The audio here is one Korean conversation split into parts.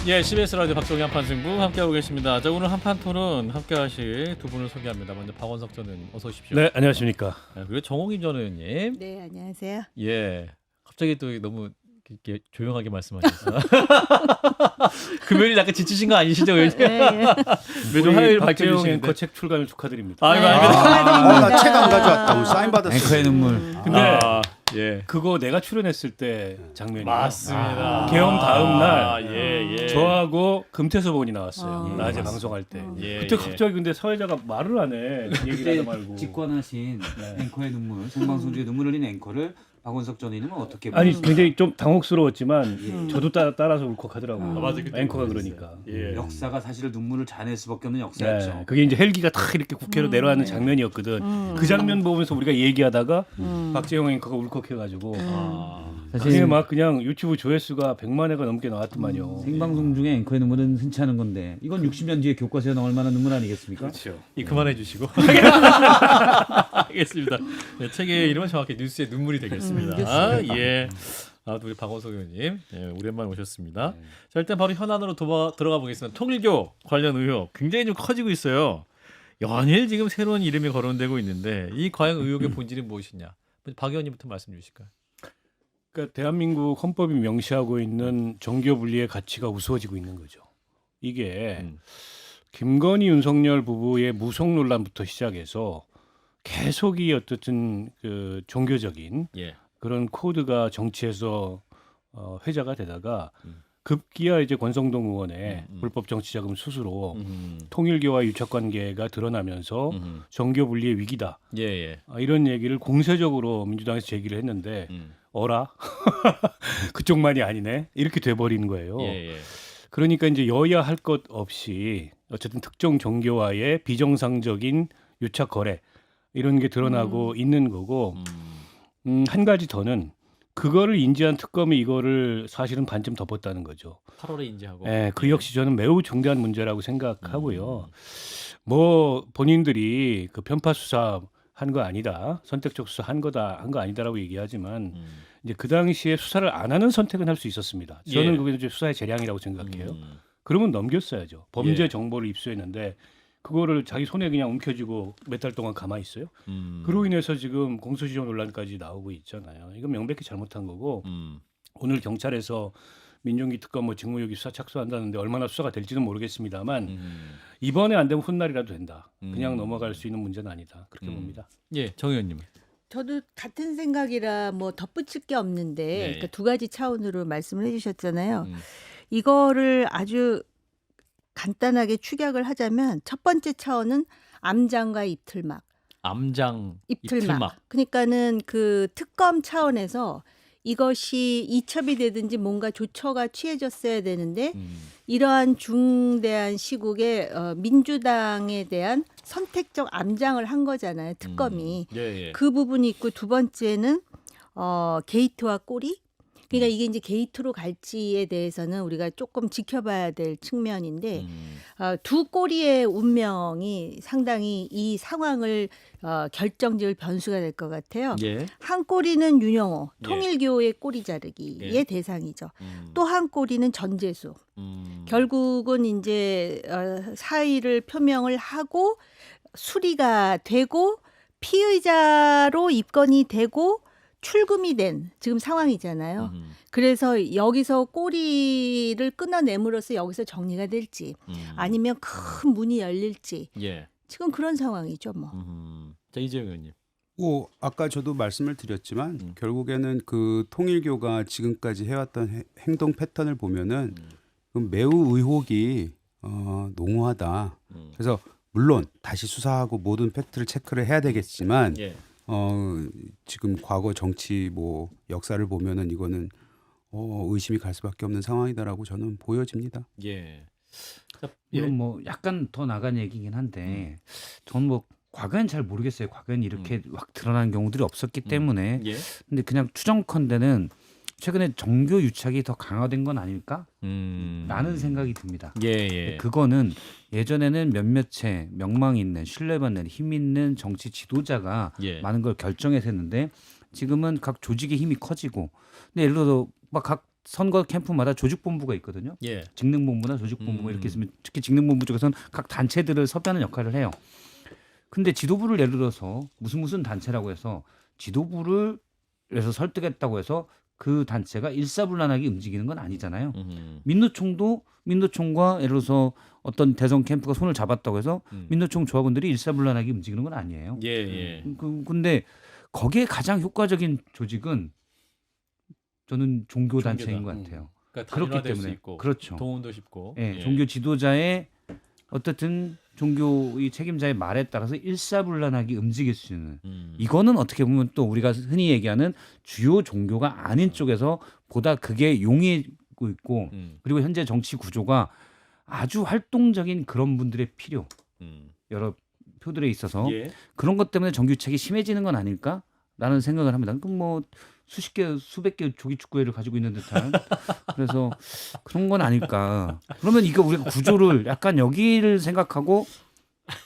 예, CBS 라디오 박정희 한판 승부 함께하고 계십니다. 자, 오늘 한판 토론 함께하실 두 분을 소개합니다. 먼저 박원석 전 의원 어서 오십시오. 네, 안녕하십니까. 그리고 정홍인 전 의원님. 네, 안녕하세요. 예, 갑자기 또 너무 이렇게 조용하게 말씀하셔서 금요일 약간 지치신 거 아니시죠, 의원님? 네, 예. 매주 화요일 박재용 밝혀주시는데. 앵커 책 출간을 축하드립니다. 아이고, 네. 아닙니다. 나 책 안 가져왔다. 오늘 사인 받았어. 앵커의 눈물. 근데 예, 그거 내가 출연했을 때 장면이에요. 맞습니다. 개엄 다음 날 예. 저하고 금태섭원이 나왔어요. 아, 낮에 맞습니다. 방송할 때. 예, 그때 예. 갑자기 근데 사회자가 말을 안 해. 얘기를 하다 말고. 직관하신 앵커의 눈물, 생방송 중에 눈물 흘리는 앵커를 박원석 전 의원님은 어떻게 아니 보십니까? 굉장히 좀 당혹스러웠지만 저도 따라서 울컥하더라고요. 맞아, 그때 앵커가 그랬어요. 그러니까. 예. 역사가 사실 눈물을 자아낼 수밖에 없는 역사였죠. 네, 그게 이제 헬기가 탁 이렇게 국회로 내려가는 장면이었거든. 그 장면 보면서 우리가 얘기하다가 박재용 앵커가 울컥해가지고 사실 그게 막 그냥 유튜브 조회수가 100만 회가 넘게 나왔더만요. 생방송 중에 앵커의 눈물은 흔치 않은 건데 이건 60년 뒤에 교과서에 나올 만한 눈물 아니겠습니까? 그렇죠. 그만해 주시고 알겠습니다. 네, 책의 이름은 정확히 뉴스의 눈물이 되겠습니다. 예. 우리 박원석 의원님, 예, 오랜만에 오셨습니다. 자, 일단 바로 현안으로 들어가 보겠습니다. 통일교 관련 의혹 굉장히 좀 커지고 있어요. 연일 지금 새로운 이름이 거론되고 있는데 이 과연 의혹의 본질이 무엇이냐? 박 의원님부터 말씀 주실까요? 그러니까 대한민국 헌법이 명시하고 있는 정교 분리의 가치가 우스워지고 있는 거죠. 이게 김건희 윤석열 부부의 무속 논란부터 시작해서 계속 이 어쨌든 그 종교적인 예. 그런 코드가 정치에서 회자가 되다가 급기야 이제 권성동 의원의 불법 정치자금 수수로 통일교와 유착관계가 드러나면서 정교 분리의 위기다. 예. 이런 얘기를 공세적으로 민주당에서 제기를 했는데 어라? 그쪽만이 아니네. 이렇게 돼버리는 거예요. 예. 그러니까 이제 여야 할 것 없이 어쨌든 특정 종교와의 비정상적인 유착 거래 이런 게 드러나고 있는 거고 한 가지 더는 그거를 인지한 특검이 이거를 사실은 반쯤 덮었다는 거죠. 8월에 인지하고. 예, 그 역시 저는 매우 중대한 문제라고 생각하고요. 뭐 본인들이 그 편파 수사 한 거 아니다, 선택적 수사 한 거 아니다라고 얘기하지만 이제 그 당시에 수사를 안 하는 선택은 할 수 있었습니다. 저는 예. 그게 이제 수사의 재량이라고 생각해요. 그러면 넘겼어야죠. 범죄 예. 정보를 입수했는데 그거를 자기 손에 그냥 움켜쥐고 몇 달 동안 가만히 있어요. 그로 인해서 지금 공소시효 논란까지 나오고 있잖아요. 이건 명백히 잘못한 거고 오늘 경찰에서 민정기 특검 뭐 직무유기 수사 착수한다는데 얼마나 수사가 될지는 모르겠습니다만 이번에 안 되면 훗날이라도 된다. 그냥 넘어갈 수 있는 문제는 아니다. 그렇게 봅니다. 예, 정 의원님. 저도 같은 생각이라 뭐 덧붙일 게 없는데 네. 그러니까 두 가지 차원으로 말씀을 해주셨잖아요. 이거를 아주 간단하게 축약을 하자면 첫 번째 차원은 암장과 입틀막. 암장 입틀막. 그러니까는 그 특검 차원에서 이것이 이첩이 되든지 뭔가 조처가 취해졌어야 되는데 이러한 중대한 시국에 민주당에 대한 선택적 암장을 한 거잖아요. 특검이. 예. 그 부분이 있고 두 번째는 게이트와 꼬리. 그러니까 이게 이제 게이트로 갈지에 대해서는 우리가 조금 지켜봐야 될 측면인데 두 꼬리의 운명이 상당히 이 상황을 결정지을 변수가 될 것 같아요. 예. 한 꼬리는 윤영호 예. 통일교의 꼬리 자르기의 예. 대상이죠. 또 한 꼬리는 전재수. 음. 결국은 이제 사의를 표명을 하고 수리가 되고 피의자로 입건이 되고 출금이 된 지금 상황이잖아요. 그래서 여기서 꼬리를 끊어내므로써 여기서 정리가 될지 아니면 큰 문이 열릴지 예. 지금 그런 상황이죠. 뭐. 자, 이재용 의원님. 아까 저도 말씀을 드렸지만 결국에는 그 통일교가 지금까지 해왔던 행동 패턴을 보면은 매우 의혹이 농후하다. 그래서 물론 다시 수사하고 모든 팩트를 체크를 해야 되겠지만 예. 지금 과거 정치 뭐 역사를 보면은 이거는 의심이 갈 수밖에 없는 상황이다라고 저는 보여집니다. 예. 자, 이건 뭐 약간 더 나간 얘기긴 한데 전 뭐 과거엔 잘 모르겠어요. 과거엔 이렇게 확 드러난 경우들이 없었기 때문에. 예. 근데 그냥 추정컨대는 최근에 정교 유착이 더 강화된 건 아닐까? 라는 생각이 듭니다. 예. 그거는 예전에는 몇몇의 명망 있는 신뢰받는 힘 있는 정치 지도자가 예. 많은 걸 결정해서 했는데 지금은 각 조직의 힘이 커지고 근데 예를 들어 막 각 선거 캠프마다 조직본부가 있거든요. 예. 직능본부나 조직본부가 이렇게 있으면 특히 직능본부 쪽에서는 각 단체들을 섭외하는 역할을 해요. 근데 지도부를 예를 들어서 무슨 단체라고 해서 지도부를 해서 설득했다고 해서 그 단체가 일사불란하게 움직이는 건 아니잖아요. 민노총과 예를 들어서 어떤 대선 캠프가 손을 잡았다고 해서 민노총 조합원들이 일사불란하게 움직이는 건 아니에요. 예, 예. 근데 거기에 가장 효과적인 조직은 저는 종교 종교다. 단체인 것 같아요. 그러니까 그렇기 단일화될 수 때문에 있고 그렇죠. 동원도 쉽고. 예, 종교 지도자의 어떻든 종교의 책임자의 말에 따라서 일사불란하게 움직일 수 있는 이거는 어떻게 보면 또 우리가 흔히 얘기하는 주요 종교가 아닌 쪽에서 보다 그게 용이고 있고 그리고 현재 정치 구조가 아주 활동적인 그런 분들의 필요 여러 표들에 있어서 예. 그런 것 때문에 정규책이 심해지는 건 아닐까라는 생각을 합니다. 그럼 뭐 수십 개, 수백 개 조기 축구회를 가지고 있는 듯한 그래서 그런 건 아닐까. 그러면 이거 우리가 구조를 약간 여기를 생각하고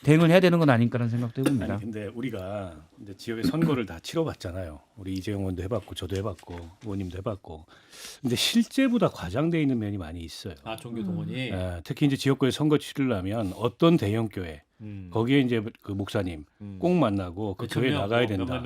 대응을 해야 되는 건 아닐까라는 생각도 해봅니다. 아니 근데 우리가 이제 지역의 선거를 다 치러봤잖아요. 우리 이재용 의원도 해봤고 저도 해봤고 의원님도 해봤고. 근데 실제보다 과장돼 있는 면이 많이 있어요. 아, 종교 동원이. 특히 이제 지역구에 선거 치르려면 어떤 대형 교회 거기에 이제 그 목사님 꼭 만나고 그 교회 나가야 된다.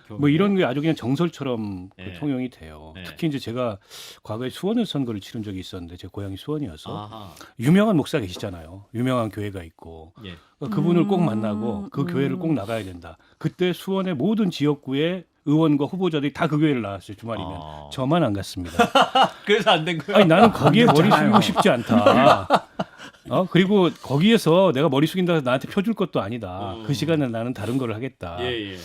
뭐 이런 게 아주 그냥 정설처럼 예. 그 통용이 돼요. 예. 특히 이제 제가 과거에 수원에서 선거를 치른 적이 있었는데 제 고향이 수원이어서 아하. 유명한 목사 계시잖아요. 유명한 교회가 있고 예. 그분을 꼭 만나고 그 교회를 꼭 나가야 된다. 그때 수원의 모든 지역구의 의원과 후보자들이 다 그 교회를 나왔어요. 주말이면. 아. 저만 안 갔습니다. 그래서 안 된 거예요. 아니 나는 거기에 머리 숙이고 싶지 않다. 그리고 거기에서 내가 머리 숙인다고 해서 나한테 펴줄 것도 아니다. 그 시간에 나는 다른 걸 하겠다. 예, 예.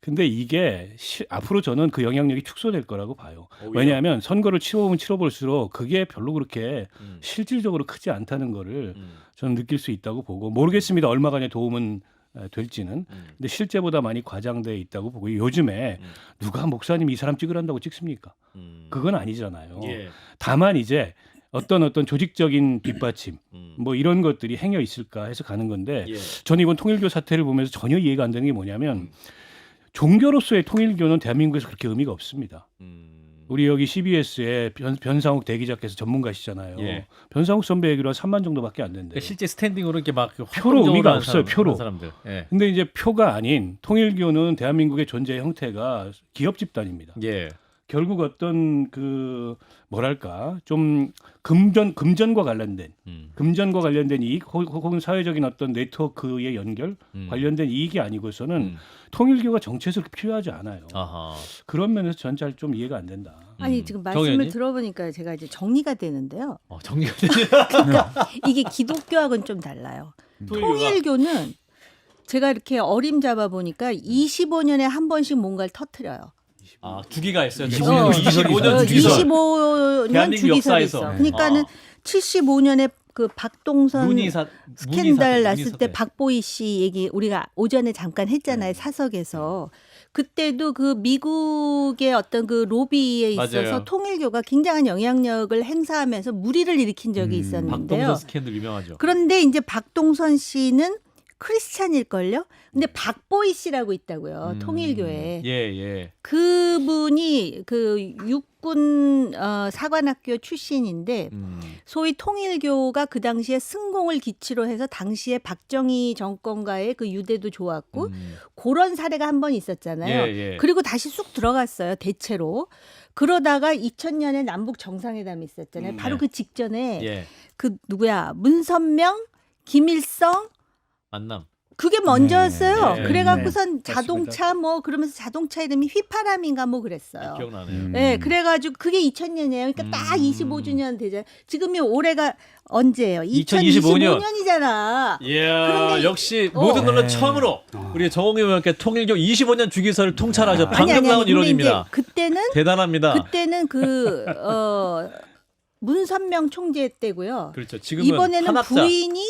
근데 이게 앞으로 저는 그 영향력이 축소될 거라고 봐요. 오히려? 왜냐하면 선거를 치러보면 치러볼수록 그게 별로 그렇게 실질적으로 크지 않다는 거를 저는 느낄 수 있다고 보고 모르겠습니다. 얼마간의 도움은 될지는. 근데 실제보다 많이 과장돼 있다고 보고 요즘에 누가 목사님 이 사람 찍으란다고 찍습니까? 그건 아니잖아요. 예. 다만 이제 어떤 조직적인 뒷받침 뭐 이런 것들이 행여 있을까 해서 가는 건데 예. 저는 이번 통일교 사태를 보면서 전혀 이해가 안 되는 게 뭐냐면 종교로서의 통일교는 대한민국에서 그렇게 의미가 없습니다. 우리 여기 CBS에 변상욱 대기자께서 전문가시잖아요. 예. 변상욱 선배 얘기로 한 3만 정도밖에 안 된대요. 그러니까 실제 스탠딩으로 이렇게 막 표로 의미가 없어요. 표로. 사람들. 예. 근데 이제 표가 아닌 통일교는 대한민국의 존재 형태가 기업 집단입니다. 예. 결국 어떤 그 뭐랄까 좀 금전과 관련된 이익 혹은 사회적인 어떤 네트워크의 연결 관련된 이익이 아니고서는 통일교가 정치에서 그렇게 필요하지 않아요. 아하. 그런 면에서 전 잘 좀 이해가 안 된다. 아니 지금 정 말씀을 의원님? 들어보니까 제가 이제 정리가 되는데요. 정리가 이게 기독교하고는 좀 달라요. 통일교가? 통일교는 제가 이렇게 어림잡아 보니까 25년에 한 번씩 뭔가를 터트려요. 아, 주기가 있어요. 25년 25년 주기설. 25년 대한민국 주기설이 역사에서. 있어. 그러니까는 75년에 그 박동선 스캔들 났을 때 박보희 씨 얘기 우리가 오전에 잠깐 했잖아요. 사석에서. 그때도 그 미국의 어떤 그 로비에 있어서 맞아요. 통일교가 굉장한 영향력을 행사하면서 무리를 일으킨 적이 있었는데요. 박동선 스캔들 유명하죠. 그런데 이제 박동선 씨는 크리스찬일걸요? 근데 박보희 씨라고 있다고요. 통일교에. 예, 예. 그분이 그 육군 사관학교 출신인데 소위 통일교가 그 당시에 승공을 기치로 해서 당시에 박정희 정권과의 그 유대도 좋았고 그런 사례가 한 번 있었잖아요. 예, 예. 그리고 다시 쑥 들어갔어요. 대체로. 그러다가 2000년에 남북 정상회담이 있었잖아요. 바로 네. 그 직전에 예. 그 누구야? 문선명, 김일성 만남. 그게 먼저였어요. 네. 그래갖고선 자동차 뭐 그러면서 자동차 이름이 휘파람인가 뭐 그랬어요. 기억나네요. 네, 그래가지고 그게 2000년이에요. 그러니까 딱 25주년 되잖아요. 지금이 올해가 언제예요? 2025년. 2025년이잖아. 이야, 역시 모든 걸로 처음으로 우리 정홍희 의원께 통일교 25년 주기설을 통찰하셔. 방금 나온 근데 이론입니다. 이제 대단합니다. 그때는 그 문선명 총재 때고요. 그렇죠. 지금은 이번에는 한학자. 부인이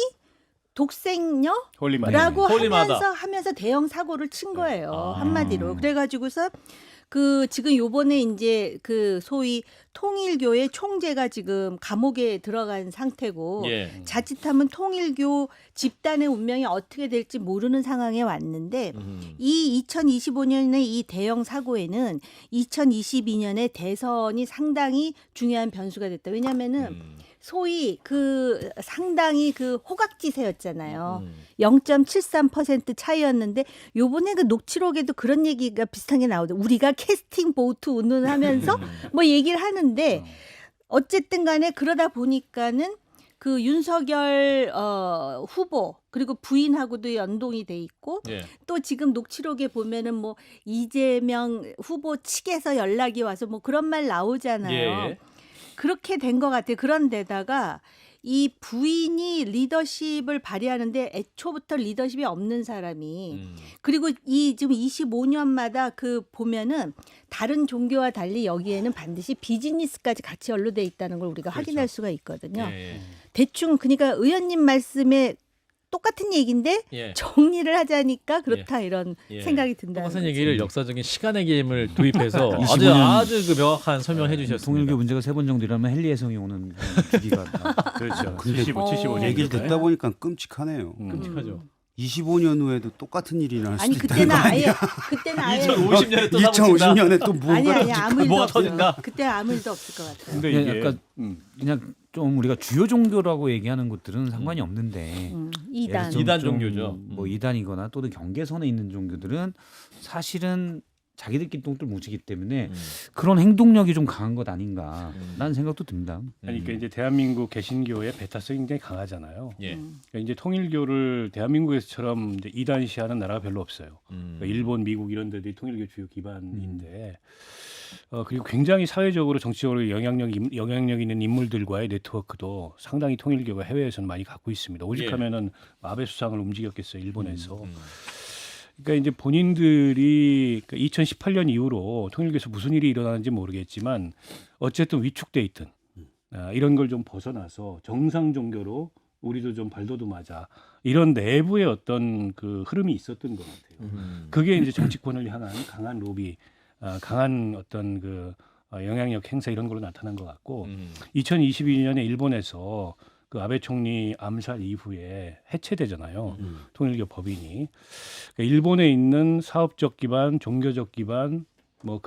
독생녀? 홀리마다. 라고 홀리마다. 하면서 대형 사고를 친 거예요. 아. 한마디로. 그래가지고서 그 지금 요번에 이제 그 소위 통일교의 총재가 지금 감옥에 들어간 상태고 예. 자칫하면 통일교 집단의 운명이 어떻게 될지 모르는 상황에 왔는데 이 2025년의 이 대형 사고에는 2022년의 대선이 상당히 중요한 변수가 됐다. 왜냐하면은 소위 그 상당히 그 호각지세였잖아요. 0.73% 차이였는데 요번에 그 녹취록에도 그런 얘기가 비슷한 게 나오더라고요. 우리가 캐스팅 보트 운운하면서 뭐 얘기를 하는데 어쨌든 간에 그러다 보니까는 그 윤석열 후보 그리고 부인하고도 연동이 돼 있고 예. 또 지금 녹취록에 보면은 뭐 이재명 후보 측에서 연락이 와서 뭐 그런 말 나오잖아요. 예. 그렇게 된 것 같아요. 그런데다가 이 부인이 리더십을 발휘하는데 애초부터 리더십이 없는 사람이 그리고 이 지금 25년마다 그 보면은 다른 종교와 달리 여기에는 반드시 비즈니스까지 같이 연루돼 있다는 걸 우리가 확인할 수가 있거든요. 예. 대충 그러니까 의원님 말씀에 똑같은 얘기인데 예. 정리를 하자니까 그렇다 이런 예. 생각이 든다. 똑같은 얘기를 역사적인 시간의 개임을 도입해서 25년 아주 그 명확한 설명해 주셨습니다. 통일교 문제가 3번 정도 일어나면 헨리 해성이 오는 주기가 그렇죠. 근데 75 얘기를 듣다 보니까 끔찍하네요. 끔찍하죠. 25년 후에도 똑같은 일이 일어날 아니 수도 있다는 그때는 거 아니야? 그때는 아예 2050년에 또 사고 친다. 2050년에 또 뭔가 아니 아무 일도 뭐가 없어. 터진다? 그때 아무 일도 없을 것 같아요. 근데 그냥 이게 약간 그냥 좀 우리가 주요 종교라고 얘기하는 것들은 상관이 없는데 이단. 예를 좀 이단 종교죠. 뭐 이단이거나 또는 경계선에 있는 종교들은 사실은 자기들끼리 똥들 뭉치기 때문에 그런 행동력이 좀 강한 것 아닌가 라는 생각도 듭니다. 아니, 그러니까 이제 대한민국 개신교의 배타성이 굉장히 강하잖아요. 예. 그러니까 이제 통일교를 대한민국에서처럼 이제 이단시하는 나라가 별로 없어요. 그러니까 일본, 미국 이런 데들이 통일교 주요 기반인데 그리고 굉장히 사회적으로 정치적으로 영향력 있는 인물들과의 네트워크도 상당히 통일교가 해외에서는 많이 갖고 있습니다. 오직하면은 아베 수상을 움직였겠어요, 일본에서. 그러니까 이제 본인들이 2018년 이후로 통일교에서 무슨 일이 일어나는지 모르겠지만 어쨌든 위축돼 있던 이런 걸 좀 벗어나서 정상 종교로 우리도 좀 발돋움하자 이런 내부의 어떤 그 흐름이 있었던 것 같아요. 그게 이제 정치권을 향한 강한 로비, 강한 어떤 그 영향력 행사 이런 걸로 나타난 것 같고 2022년에 일본에서 그 아베 총리 암살 이후에 해체되잖아요. 통일교 법인이. 그러니까 일본에 있는 사업적 기반, 종교적 기반, 뭐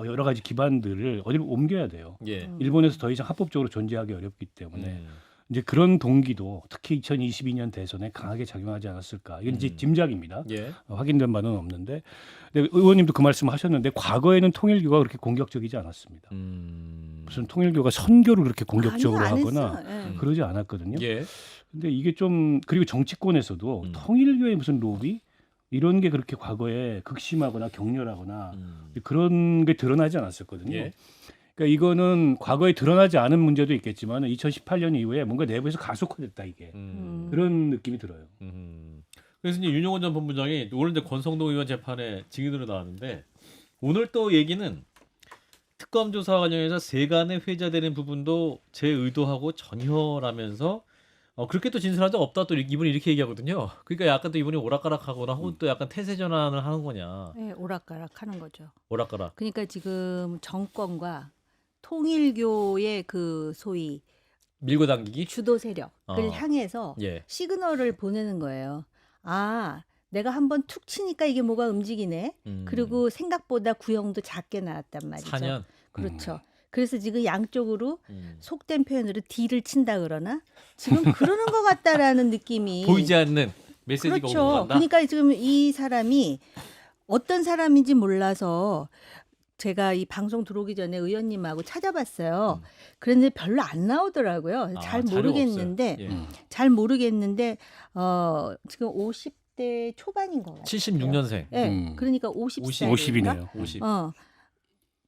여러 가지 기반들을 어디로 옮겨야 돼요. 예. 일본에서 더 이상 합법적으로 존재하기 어렵기 때문에 이제 그런 동기도 특히 2022년 대선에 강하게 작용하지 않았을까. 이건 이제 짐작입니다. 예. 확인된 바는 없는데 근데 의원님도 그 말씀하셨는데 과거에는 통일교가 그렇게 공격적이지 않았습니다. 무슨 통일교가 선교를 그렇게 공격적으로 아니요, 안 하거나 했어요. 예. 그러지 않았거든요. 예. 근데 이게 좀 그리고 정치권에서도 통일교의 무슨 로비 이런 게 그렇게 과거에 극심하거나 격렬하거나 그런 게 드러나지 않았었거든요. 예. 그러니까 이거는 과거에 드러나지 않은 문제도 있겠지만 2018년 이후에 뭔가 내부에서 가속화됐다 이게 그런 느낌이 들어요. 그래서 이제 윤용원 전 본부장이 오늘 이제 권성동 의원 재판에 증인으로 나왔는데 오늘 또 얘기는 특검 조사 관련해서 세간에 회자되는 부분도 제 의도하고 전혀라면서 그렇게 또 진술한 적 없다 또 이분이 이렇게 얘기하거든요. 그러니까 약간 또 이분이 오락가락하거나 혹은 또 약간 태세 전환을 하는 거냐. 네, 오락가락 하는 거죠. 오락가락. 그러니까 지금 정권과 통일교의 그 소위 밀고 당기기. 주도 세력을 향해서 예. 시그널을 보내는 거예요. 아, 내가 한번 툭 치니까 이게 뭐가 움직이네. 그리고 생각보다 구형도 작게 나왔단 말이죠. 4년. 그렇죠. 그래서 지금 양쪽으로 속된 표현으로 딜을 친다 그러나 지금 그러는 것 같다라는 느낌이 보이지 않는 메시지가 오고 그렇죠. 간다. 그러니까 지금 이 사람이 어떤 사람인지 몰라서 제가 이 방송 들어오기 전에 의원님하고 찾아봤어요. 그런데 별로 안 나오더라고요. 잘 자료가 모르겠는데 없어요. 예. 잘 모르겠는데 지금 50대 초반인 것 같아요. 76년생. 네, 그러니까 50살인가? 50이네요. 50.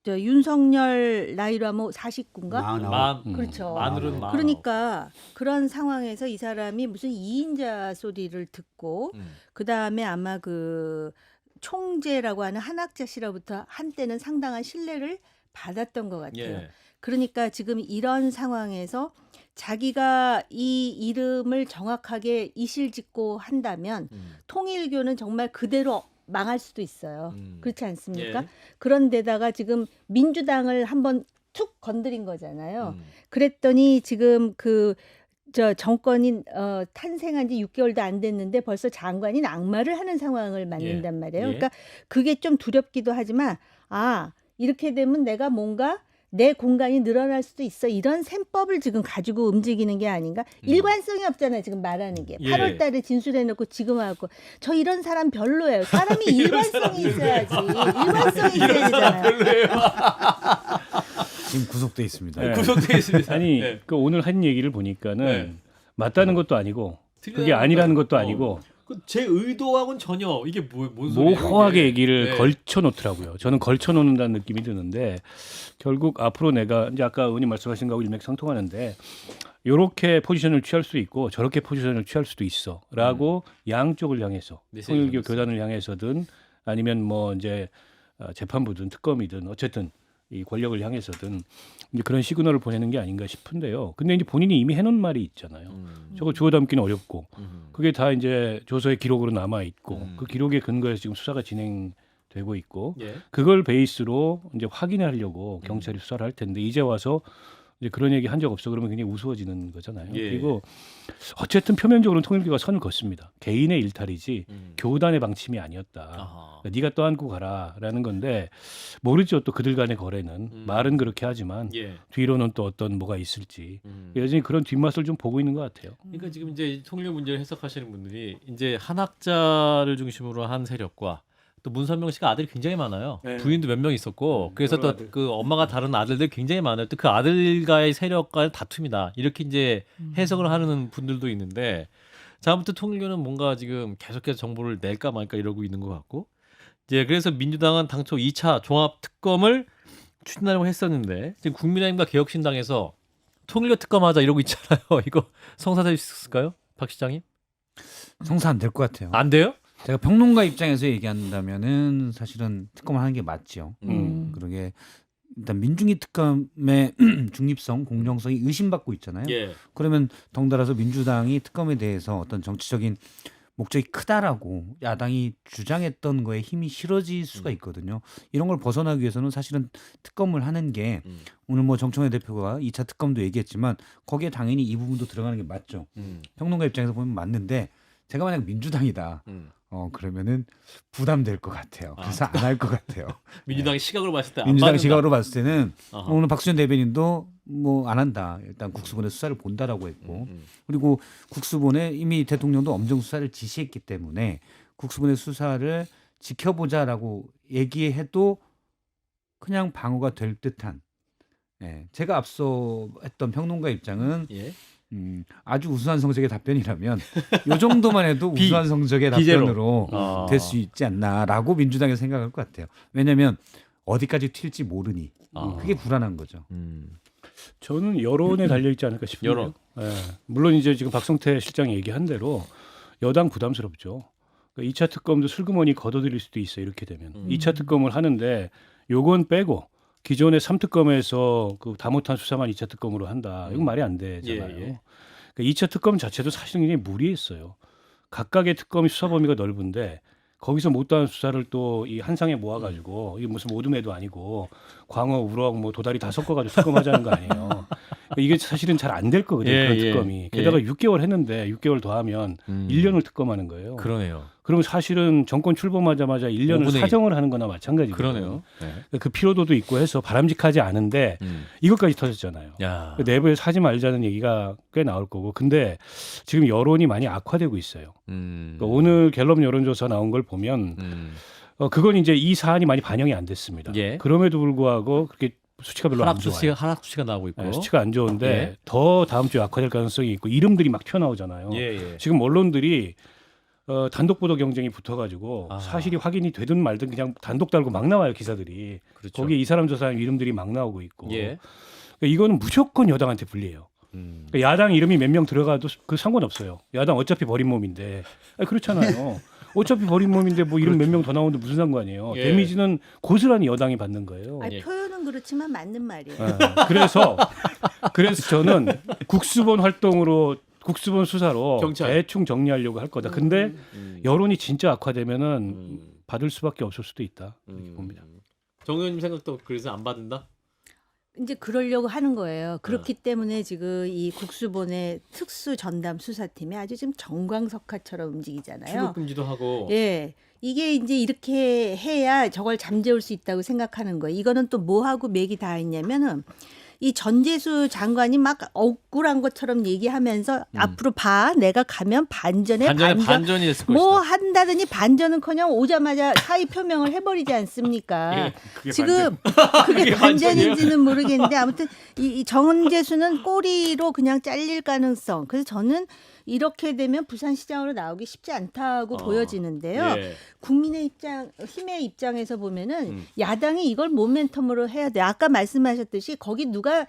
저 윤석열 나이로 하면 49인가? 만. 그렇죠. 만으로는 만. 그러니까 그런 상황에서 이 사람이 무슨 2인자 소리를 듣고 그 다음에 아마 그 총재라고 하는 한학자 씨로부터 한때는 상당한 신뢰를 받았던 것 같아요. 예. 그러니까 지금 이런 상황에서 자기가 이 이름을 정확하게 이실직고 한다면 통일교는 정말 그대로 망할 수도 있어요. 그렇지 않습니까? 예. 그런데다가 지금 민주당을 한번 툭 건드린 거잖아요. 그랬더니 지금 저 정권이 탄생한 지 6개월도 안 됐는데 벌써 장관이 낙마를 하는 상황을 만든단 말이에요. 예. 그러니까 그게 좀 두렵기도 하지만 이렇게 되면 내가 뭔가 내 공간이 늘어날 수도 있어. 이런 셈법을 지금 가지고 움직이는 게 아닌가? 일관성이 없잖아요. 지금 말하는 게. 예. 8월 달에 진술해놓고 지금 하고. 저 이런 사람 별로예요. 사람이 일관성이 있어야지. 일관성이 있어야 되잖아요. 지금 구속돼 있습니다. 네. 구속돼 있습니다. 아니 네. 그 오늘 한 얘기를 보니까는 네. 맞다는 것도 아니고 그게 틀리다는 아니라는 건- 것도 아니고 제 의도하고는 전혀 이게 뭔 소리예요? 모호하게 이게? 얘기를 네. 걸쳐 놓더라고요. 저는 걸쳐 놓는다는 느낌이 드는데 결국 앞으로 내가 이제 아까 의원님 말씀하신 거하고 일맥상통하는데 이렇게 포지션을 취할 수 있고 저렇게 포지션을 취할 수도 있어라고 양쪽을 향해서 메시지를 통일교 보냈어요. 교단을 향해서든 아니면 뭐 이제 재판부든 특검이든 어쨌든 이 권력을 향해서든 이제 그런 시그널을 보내는 게 아닌가 싶은데요. 근데 이제 본인이 이미 해놓은 말이 있잖아요. 저거 주워 담기는 어렵고 그게 다 이제 조서의 기록으로 남아 있고 그 기록에 근거해서 지금 수사가 진행되고 있고 예. 그걸 베이스로 이제 확인하려고 경찰이 수사를 할 텐데 이제 와서 이제 그런 얘기 한 적 없어 그러면 굉장히 우스워지는 거잖아요. 예. 그리고 어쨌든 표면적으로는 통일교가 선을 걷습니다. 개인의 일탈이지 음. 교단의 방침이 아니었다. 아하. 그러니까 네가 떠안고 가라라는 건데 모르죠. 또 그들 간의 거래는 말은 그렇게 하지만 예. 뒤로는 또 어떤 뭐가 있을지 음. 여전히 그런 뒷맛을 좀 보고 있는 것 같아요. 그러니까 지금 이제 통일교 문제를 해석하시는 분들이 이제 한학자를 중심으로 한 세력과 또 문선명 씨가 아들이 굉장히 많아요. 네. 부인도 몇 명 있었고 그래서 여러 또 아들. 그 엄마가 다른 아들들 굉장히 많아요. 또 그 아들과의 세력과의 다툼이다. 이렇게 이제 해석을 하는 분들도 있는데 자 아무튼 통일교는 뭔가 지금 계속해서 정보를 낼까 말까 이러고 있는 것 같고 이제 그래서 민주당은 당초 2차 종합 특검을 추진하려고 했었는데 지금 국민의힘과 개혁신당에서 통일교 특검하자 이러고 있잖아요. 이거 성사될 수 있을까요, 박 시장님? 성사 안 될 것 같아요. 안 돼요? 제가 평론가 입장에서 얘기한다면은 사실은 특검을 하는 게 맞죠. 그러게 일단 민중위 특검의 중립성, 공정성이 의심받고 있잖아요. 예. 그러면 덩달아서 민주당이 특검에 대해서 어떤 정치적인 목적이 크다라고 야당이 주장했던 거에 힘이 실어질 수가 있거든요. 이런 걸 벗어나기 위해서는 사실은 특검을 하는 게 오늘 뭐 정청래 대표가 2차 특검도 얘기했지만 거기에 당연히 이 부분도 들어가는 게 맞죠. 평론가 입장에서 보면 맞는데 제가 만약 민주당이다. 그러면은 부담될 것 같아요. 그래서 안 할 것 같아요. 민주당의 시각으로 봤을 때 안 민주당 받는다. 시각으로 봤을 때는 아하. 오늘 박수현 대변인도 뭐 안 한다. 일단 국수본의 수사를 본다라고 했고 그리고 국수본에 이미 대통령도 엄정 수사를 지시했기 때문에 국수본의 수사를 지켜보자라고 얘기해도 그냥 방어가 될 듯한. 예, 제가 앞서 했던 평론가 입장은 예. 아주 우수한 성적의 답변이라면 이 정도만 해도 비- 우수한 성적의 비제로. 답변으로 아. 될 수 있지 않나라고 민주당이 생각할 것 같아요. 왜냐하면 어디까지 튈지 모르니 아. 그게 불안한 거죠. 저는 여론에 달려 있지 않을까 싶어요. 여론. 물론 이제 지금 박성태 실장이 얘기한 대로 여당 부담스럽죠. 그러니까 2차 특검도 슬그머니 걷어들일 수도 있어 요 이렇게 되면 2차 특검을 하는데 요건 빼고 기존의 3특검에서 그 다 못한 수사만 2차 특검으로 한다. 이건 말이 안 되잖아요. 예, 예. 그러니까 2차 특검 자체도 사실은 굉장히 무리했어요. 각각의 특검이 수사 범위가 넓은데 거기서 못다한 수사를 또 이 한 상에 모아가지고 이게 무슨 모둠에도 아니고 광어, 우럭, 뭐 도다리 다 섞어가지고 특검하자는 거 아니에요. 그러니까 이게 사실은 잘 안 될 거거든요. 예, 그런 예. 특검이. 게다가 6개월 했는데 6개월 더 하면 1년을 특검하는 거예요. 그러네요. 그러면 사실은 정권 출범하자마자 1년을 5분의 1. 사정을 하는 거나 마찬가지거든요. 그러네요. 네. 그러니까 그 피로도도 있고 해서 바람직하지 않은데 이것까지 터졌잖아요. 야. 그 내부에서 하지 말자는 얘기가 꽤 나올 거고. 근데 지금 여론이 많이 악화되고 있어요. 그러니까 오늘 갤럽 여론조사 나온 걸 보면 그건 이제 이 사안이 많이 반영이 안 됐습니다. 예. 그럼에도 불구하고 그렇게 수치가 별로 안 하락 좋아요. 하락 수치가 나오고 있고. 네, 수치가 안 좋은데 예. 더 다음 주에 악화될 가능성이 있고 이름들이 막 튀어나오잖아요. 예, 예. 지금 언론들이 단독 보도 경쟁이 붙어가지고 아. 사실이 확인이 되든 말든 그냥 단독 달고 막 나와요 기사들이. 그렇죠. 거기에 이 사람 저 사람 이름들이 막 나오고 있고. 예. 그러니까 이거는 무조건 여당한테 불리해요. 그러니까 야당 이름이 몇 명 들어가도 그 상관없어요. 야당 어차피 버린 몸인데. 아니, 그렇잖아요. 어차피 버린 몸인데 뭐 이름 몇 명 더 나오는데 무슨 상관이에요. 예. 데미지는 고스란히 여당이 받는 거예요. 아니, 예. 표현은 그렇지만 맞는 말이에요. 그래서 저는 국수본 활동으로 국수본 수사로 경찰. 대충 정리하려고 할 거다. 근데 여론이 진짜 악화되면은 받을 수밖에 없을 수도 있다 이렇게 봅니다. 정 의원님 생각도 그래서 안 받는다? 이제 그러려고 하는 거예요. 그렇기 때문에 지금 이 국수본의 특수 전담 수사팀이 아주 지금 정광석화처럼 움직이잖아요. 출국 금지도 하고. 예. 이게 이제 이렇게 해야 저걸 잠재울 수 있다고 생각하는 거예요. 이거는 또 뭐하고 맥이 다 있냐면은 이 전재수 장관이 막 억울한 것처럼 얘기하면서 앞으로 봐. 내가 가면 반전에 반전이 됐을 것이다. 뭐 한다더니 반전은커녕 오자마자 사의 표명을 해버리지 않습니까? 예, 그게 지금 그게 그게 반전이에요? 반전인지는 모르겠는데 아무튼 이 정재수는 꼬리로 그냥 잘릴 가능성. 그래서 저는 이렇게 되면 부산시장으로 나오기 쉽지 않다고 보여지는데요. 예. 힘의 입장에서 보면은 야당이 이걸 모멘텀으로 해야 돼. 아까 말씀하셨듯이 거기 누가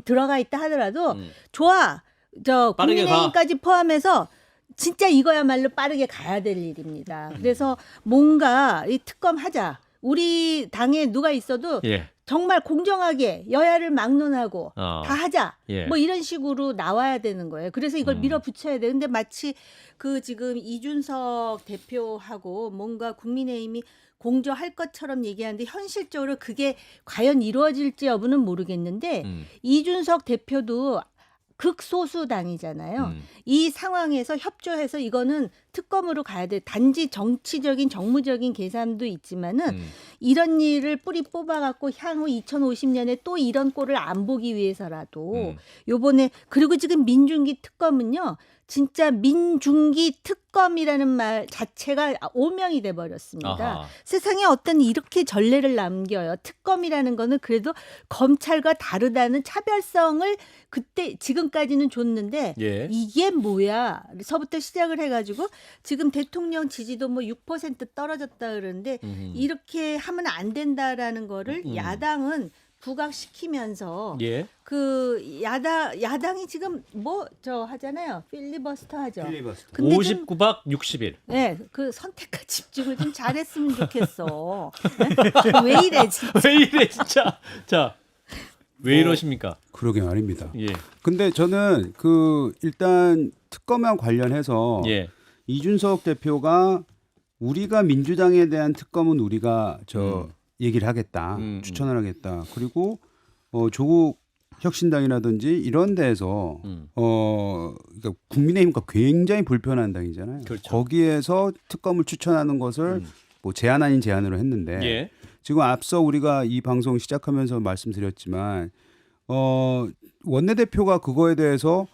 들어가 있다 하더라도 좋아. 저 빠르게 국민의힘까지 포함해서 진짜 이거야말로 빠르게 가야 될 일입니다. 그래서 뭔가 이 특검 하자. 우리 당에 누가 있어도 예. 정말 공정하게 여야를 막론하고 어. 다 하자. 예. 뭐 이런 식으로 나와야 되는 거예요. 그래서 이걸 밀어붙여야 돼. 근데 마치 그 지금 이준석 대표하고 뭔가 국민의힘이 공조할 것처럼 얘기하는데 현실적으로 그게 과연 이루어질지 여부는 모르겠는데 이준석 대표도 극소수당이잖아요. 이 상황에서 협조해서 이거는 특검으로 가야 돼. 단지 정치적인 정무적인 계산도 있지만은 이런 일을 뿌리 뽑아갖고 향후 2050년에 또 이런 꼴을 안 보기 위해서라도 요번에 그리고 지금 민중기 특검은요. 진짜 민중기 특검이라는 말 자체가 오명이 돼 버렸습니다. 아하. 세상에 어떤 이렇게 전례를 남겨요. 특검이라는 거는 그래도 검찰과 다르다는 차별성을 그때 지금까지는 줬는데 예. 이게 뭐야?서부터 시작을 해가지고 지금 대통령 지지도 뭐 6% 떨어졌다 그러는데 이렇게 하면 안 된다라는 거를 야당은 부각시키면서 예. 그 야당이 지금 뭐 저 하잖아요. 필리버스터 하죠. 필리버스터. 근데 좀 59박 60일. 네, 그 선택과 집중을 좀 잘했으면 좋겠어. 네? 왜 이래 진짜. 왜 이래 진짜. 자. 왜 이러십니까? 그러게 말입니다. 예. 근데 저는 그 일단 특검과 관련해서 예. 이준석 대표가 우리가 민주당에 대한 특검은 우리가 얘기를 하겠다, 추천을 하겠다. 그리고 조국 혁신당이라든지 이런 데에서 그러니까 국민의힘과 굉장히 불편한 당이잖아요. 그렇죠. 거기에서 특검을 추천하는 것을 뭐 제안 아닌 제안으로 했는데 예. 지금 앞서 우리가 이 방송 시작하면서 말씀드렸지만 원내대표가 그거에 대해서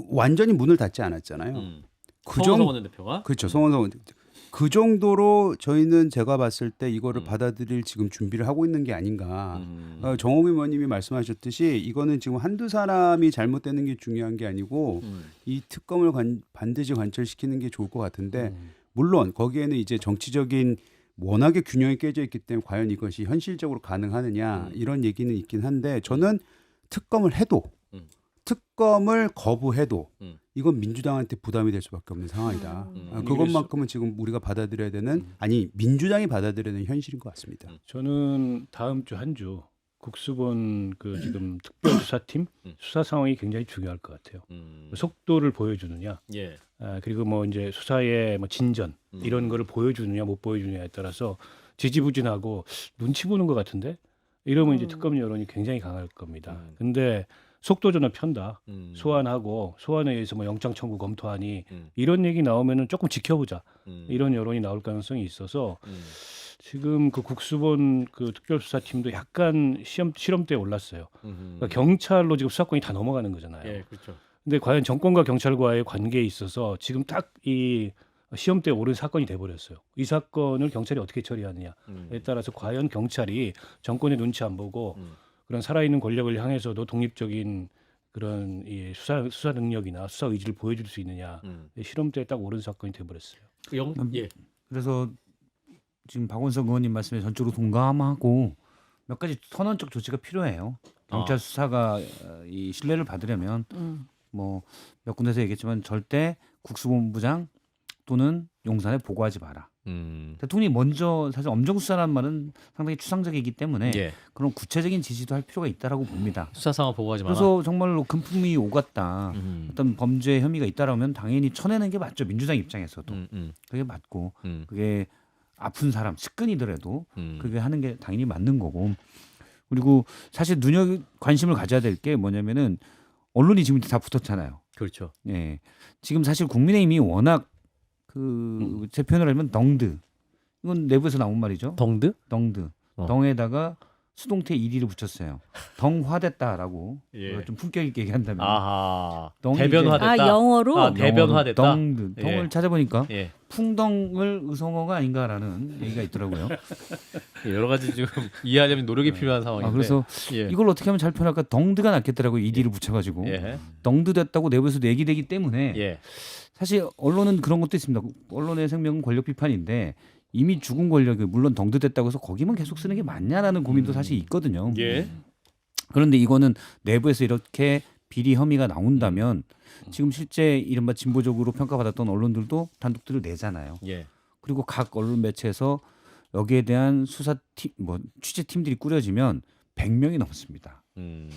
완전히 문을 닫지 않았잖아요. 성원석 원내대표가 그렇죠. 성원석 원내대표. 그 정도로 저희는 제가 봤을 때 이거를 받아들일 지금 준비를 하고 있는 게 아닌가. 정홍 의원님이 말씀하셨듯이 이거는 지금 한두 사람이 잘못되는 게 중요한 게 아니고 이 특검을 반드시 관철시키는 게 좋을 것 같은데 물론 거기에는 이제 정치적인 워낙에 균형이 깨져 있기 때문에 과연 이것이 현실적으로 가능하느냐 이런 얘기는 있긴 한데 저는 특검을 해도 특검을 거부해도 이건 민주당한테 부담이 될 수밖에 없는 상황이다. 그것만큼은 지금 우리가 받아들여야 되는 아니 민주당이 받아들여야 되는 현실인 것 같습니다. 저는 다음 주 한 주 국수본 그 지금 특별수사팀 수사 상황이 굉장히 중요할 것 같아요. 속도를 보여주느냐, 예. 그리고 뭐 이제 수사의 뭐 진전 이런 거를 보여주느냐 못 보여주느냐에 따라서 지지부진하고 눈치 보는 것 같은데 이러면 이제 특검 여론이 굉장히 강할 겁니다. 근데 속도전을 편다. 소환하고 소환에 의해서 뭐 영장 청구 검토하니 이런 얘기 나오면은 조금 지켜보자. 이런 여론이 나올 가능성이 있어서 지금 그 국수본 그 특별수사팀도 약간 실험대에 올랐어요. 그러니까 경찰로 지금 수사권이 다 넘어가는 거잖아요. 예, 그렇죠. 근데 과연 정권과 경찰과의 관계에 있어서 지금 딱 이 시험대에 오른 사건이 돼버렸어요. 이 사건을 경찰이 어떻게 처리하느냐에 따라서 과연 경찰이 정권의 눈치 안 보고 그런 살아있는 권력을 향해서도 독립적인 그런 이 수사 능력이나 수사 의지를 보여줄 수 있느냐 실험대에 딱 오른 사건이 돼버렸어요. 예. 그래서 지금 박원석 의원님 말씀에 전적으로 동감하고 몇 가지 선언적 조치가 필요해요. 경찰 수사가 이 신뢰를 받으려면 뭐 몇 군데서 얘기했지만 절대 국수본부장 또는 용산에 보고하지 마라. 대통령이 먼저 사실 엄정수사라는 말은 상당히 추상적이기 때문에 예. 그런 구체적인 지시도 할 필요가 있다라고 봅니다. 수사 상황 보고하지 마라. 그래서 정말로 금품이 오갔다, 어떤 범죄 혐의가 있다라면 당연히 쳐내는 게 맞죠. 민주당 입장에서도 그게 맞고 그게 아픈 사람 측근이더라도 그게 하는 게 당연히 맞는 거고. 그리고 사실 관심을 가져야 될 게 뭐냐면은 언론이 지금 다 붙었잖아요. 그렇죠. 예. 지금 사실 국민의힘이 워낙 그 제 표현을 하면 덩드. 이건 내부에서 나온 말이죠. 덩드? 덩드. 어. 덩에다가 수동태 1위를 붙였어요. 덩화됐다라고 예. 좀 품격 있게 얘기한다면. 아하. 덩이 대변화됐다. 아 영어로 아, 대변화됐다. 덩드. 예. 덩을 찾아보니까 예. 풍덩을 의성어가 아닌가라는 얘기가 있더라고요. 여러 가지 지금 이해하려면 노력이 필요한 상황인데. 아, 그래서 예. 이걸 어떻게 하면 잘 표현할까? 덩드가 낫겠더라고요. 1위를 붙여가지고. 예. 덩드 됐다고 내부에서도 얘기되기 때문에 예. 사실 언론은 그런 것도 있습니다. 언론의 생명은 권력 비판인데 이미 죽은 권력이 물론 덩드됐다고 해서 거기만 계속 쓰는 게 맞냐라는 고민도 사실 있거든요. 예. 그런데 이거는 내부에서 이렇게 비리 혐의가 나온다면 지금 실제 이른바 진보적으로 평가받았던 언론들도 단독들을 내잖아요. 예. 그리고 각 언론 매체에서 여기에 대한 수사팀 취재팀들이 꾸려지면 100명이 넘습니다.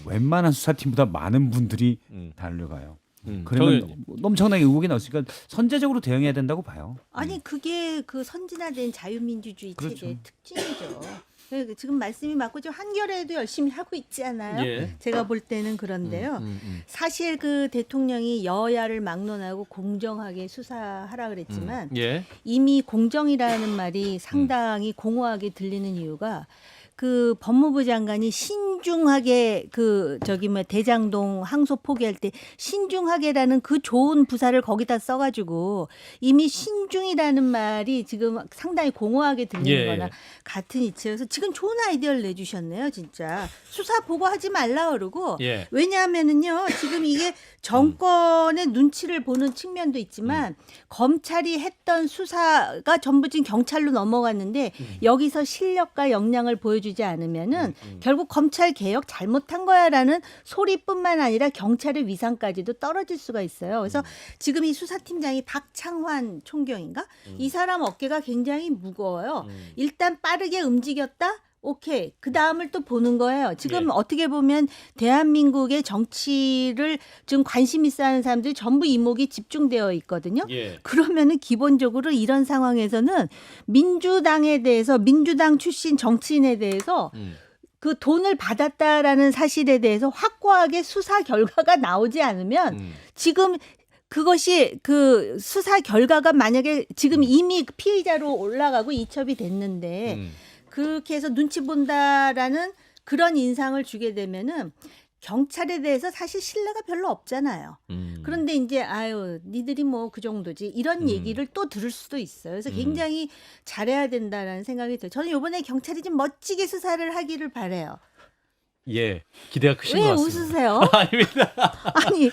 웬만한 수사팀보다 많은 분들이 달려가요. 그러면 엄청나게 의혹이 나왔으니까 선제적으로 대응해야 된다고 봐요. 아니 그게 그 선진화된 자유민주주의 체제의 특징이죠. 지금 말씀이 맞고 지금 한겨레도 열심히 하고 있잖아요. 예. 제가 볼 때는 그런데요. 사실 그 대통령이 여야를 막론하고 공정하게 수사하라 그랬지만 예. 이미 공정이라는 말이 상당히 공허하게 들리는 이유가 그 법무부 장관이 신중하게 대장동 항소 포기할 때 신중하게라는 그 좋은 부사를 거기다 써가지고 이미 신중이라는 말이 지금 상당히 공허하게 들리는 거나 예. 같은 이치여서 지금 좋은 아이디어를 내주셨네요, 진짜. 수사 보고하지 말라 그러고 예. 왜냐하면은요 지금 이게 정권의 눈치를 보는 측면도 있지만 검찰이 했던 수사가 전부 지금 경찰로 넘어갔는데 여기서 실력과 역량을 보여주지 않으면은 결국 검찰 개혁 잘못한 거야라는 소리뿐만 아니라 경찰의 위상까지도 떨어질 수가 있어요. 그래서 지금 이 수사팀장이 박창환 총경인가? 이 사람 어깨가 굉장히 무거워요. 일단 빠르게 움직였다? 오케이. 그 다음을 또 보는 거예요. 지금 예. 어떻게 보면 대한민국의 정치를 좀 관심 있어 하는 사람들이 전부 이목이 집중되어 있거든요. 예. 그러면은 기본적으로 이런 상황에서는 민주당에 대해서 민주당 출신 정치인에 대해서 그 돈을 받았다라는 사실에 대해서 확고하게 수사 결과가 나오지 않으면 지금 그것이 그 수사 결과가 만약에 지금 이미 피의자로 올라가고 이첩이 됐는데 그렇게 해서 눈치 본다라는 그런 인상을 주게 되면은 경찰에 대해서 사실 신뢰가 별로 없잖아요. 그런데 이제 아유 니들이 뭐 그 정도지 이런 얘기를 또 들을 수도 있어요. 그래서 굉장히 잘해야 된다라는 생각이 들어요. 저는 이번에 경찰이 좀 멋지게 수사를 하기를 바라요. 예. 기대가 크신 왜 것 같습니다. 웃으세요? 아닙니다. 아니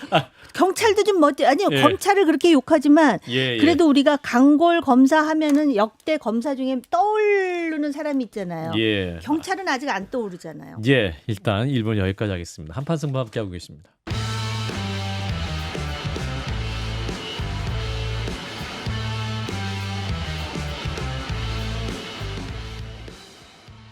경찰도 좀 아니요 예. 검찰을 그렇게 욕하지만 예, 예. 그래도 우리가 강골 검사하면은 역대 검사 중에 떠오르는 사람이 있잖아요. 예. 경찰은 아직 안 떠오르잖아요. 예. 일단 1분 여기까지 하겠습니다. 한판 승부 함께 하고 계십니다.